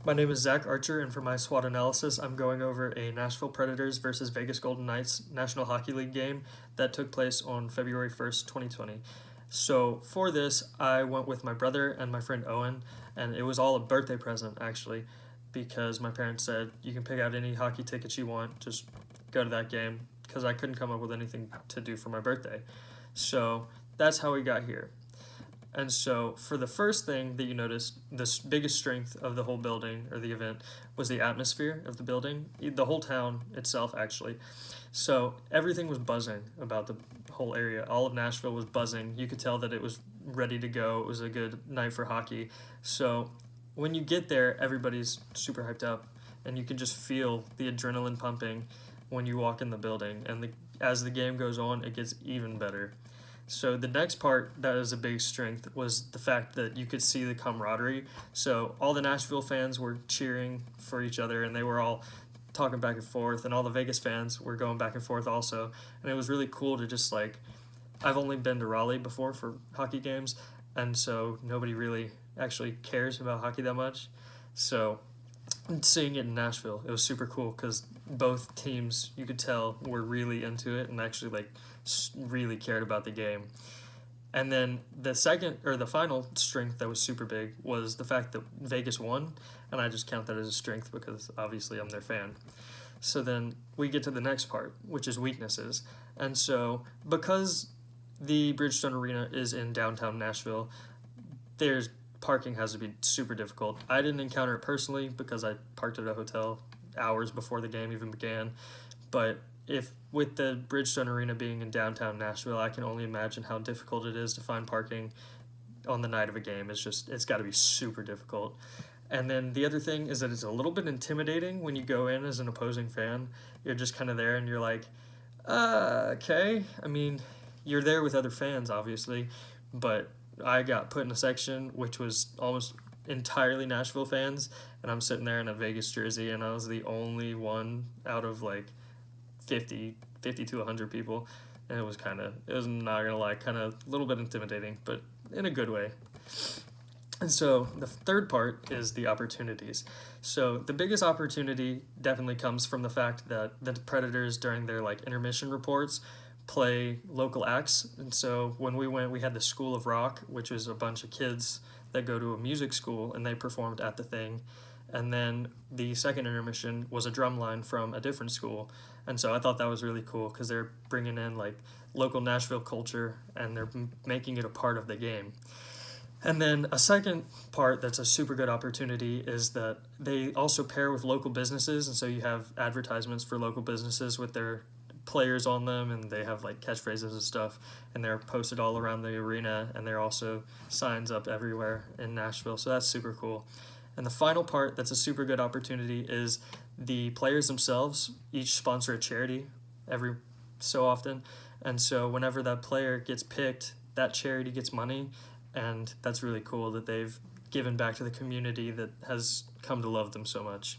My name is Zach Archer, and for my SWOT analysis, I'm going over a Nashville Predators versus Vegas Golden Knights National Hockey League game that took place on February 1st, 2020. So for this, I went with my brother and my friend Owen, and it was all a birthday present, actually, because my parents said, you can pick out any hockey tickets you want, just go to that game, because I couldn't come up with anything to do for my birthday. So that's how we got here. And so, for the first thing that you noticed, the biggest strength of the whole building or the event was the atmosphere of the building, the whole town itself, actually. So, everything was buzzing about the whole area. All of Nashville was buzzing. You could tell that it was ready to go. It was a good night for hockey. So, when you get there, everybody's super hyped up, and you can just feel the adrenaline pumping when you walk in the building. And as the game goes on, it gets even better. So the next part that is a big strength was the fact that you could see the camaraderie. So all the Nashville fans were cheering for each other, and they were all talking back and forth, and all the Vegas fans were going back and forth also. And it was really cool to just I've only been to Raleigh before for hockey games, and so nobody really actually cares about hockey that much. So seeing it in Nashville, it was super cool because both teams, you could tell, were really into it and actually really cared about the game. And then the final strength that was super big was the fact that Vegas won, and I just count that as a strength because obviously I'm their fan. So then we get to the next part, which is weaknesses. And so because the Bridgestone Arena is in downtown Nashville, there's parking has to be super difficult. I didn't encounter it personally because I parked at a hotel hours before the game even began. But if with the Bridgestone Arena being in downtown Nashville, I can only imagine how difficult it is to find parking on the night of a game. It's got to be super difficult. And then the other thing is that it's a little bit intimidating when you go in as an opposing fan. You're just kind of there and you're like, okay. I mean, you're there with other fans, obviously, but I got put in a section which was almost entirely Nashville fans, and I'm sitting there in a Vegas jersey, and I was the only one out of 50 to 100 people, and it was not gonna lie, kind of a little bit intimidating, but in a good way. And so the third part is the opportunities. So the biggest opportunity definitely comes from the fact that the Predators, during their intermission reports, play local acts. And so when we went, we had the School of Rock, which was a bunch of kids that go to a music school, and they performed at the thing. And then the second intermission was a drum line from a different school. And so I thought that was really cool because they're bringing in local Nashville culture, and they're making it a part of the game. And then a second part that's a super good opportunity is that they also pair with local businesses, and so you have advertisements for local businesses with their players on them, and they have catchphrases and stuff, and they're posted all around the arena, and there are also signs up everywhere in Nashville, so that's super cool. And the final part that's a super good opportunity is the players themselves each sponsor a charity every so often, and so whenever that player gets picked, that charity gets money, and that's really cool that they've given back to the community that has come to love them so much.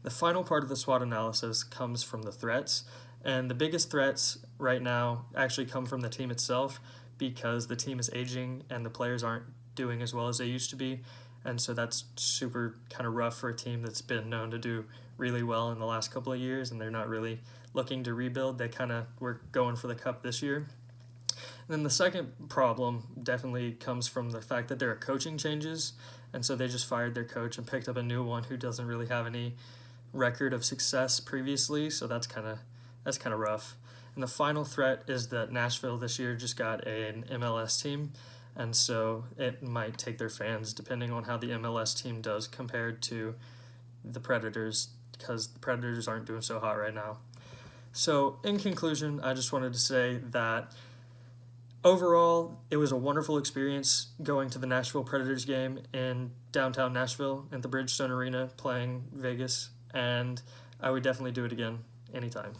The final part of the SWOT analysis comes from the threats, and the biggest threats right now actually come from the team itself because the team is aging and the players aren't doing as well as they used to be, and so that's super kind of rough for a team that's been known to do really well in the last couple of years, and they're not really looking to rebuild. They kind of were going for the cup this year. And then the second problem definitely comes from the fact that there are coaching changes, and so they just fired their coach and picked up a new one who doesn't really have any record of success previously, so that's kind of rough. And the final threat is that Nashville this year just got an MLS team, and so it might take their fans depending on how the MLS team does compared to the Predators, because the Predators aren't doing so hot right now. So in conclusion, I just wanted to say that overall, it was a wonderful experience going to the Nashville Predators game in downtown Nashville at the Bridgestone Arena playing Vegas, and I would definitely do it again anytime.